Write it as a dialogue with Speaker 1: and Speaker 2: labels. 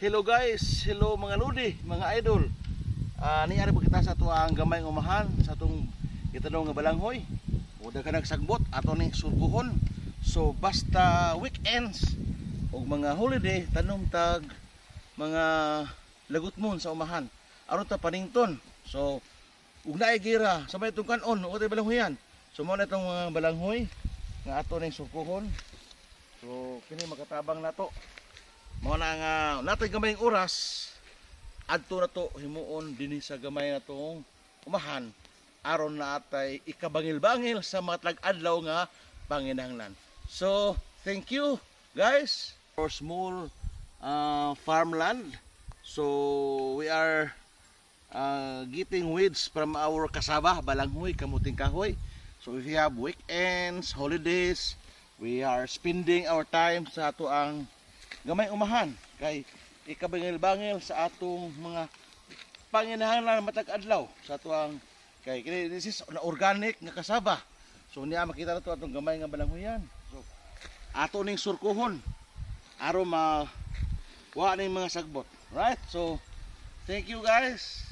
Speaker 1: Hello guys, hello mga lodi, mga idol. Niyari po kita sa ito ang gamay ng umahan sa itong itanong nga balanghoy. O daga nagsagbot ato ni surguhon. So basta weekends o mga holiday tanom tag mga lagot mon sa umahan. Aron ta panington. So ug naay gira sa may itong kanon o tay balanghoyan. So mo na itong mga balanghoy nga ato ni surguhon. So kini makatabang nato. Mao na nga natay gamay ng oras adto na to himuon dinhi sa gamay na tong umahan aron natay ikabangil-bangil sa mga tag-adlaw nga panginahanglan. So thank you guys for small farmland. So we are getting weeds from our kasaba, balanghoy, kamuting kahoy. So if you have weekends, holidays, we are spending our time sa ato ang gamay umahan kay ikabangil-bangil sa atong mga panginahanglan matag adlaw sa atong kay this is na organic nga kasaba. So niya makita nato atong gamay nga balanghoyan. So ato ning surkuhon aron wa ning mga sagbot. Right? So thank you guys.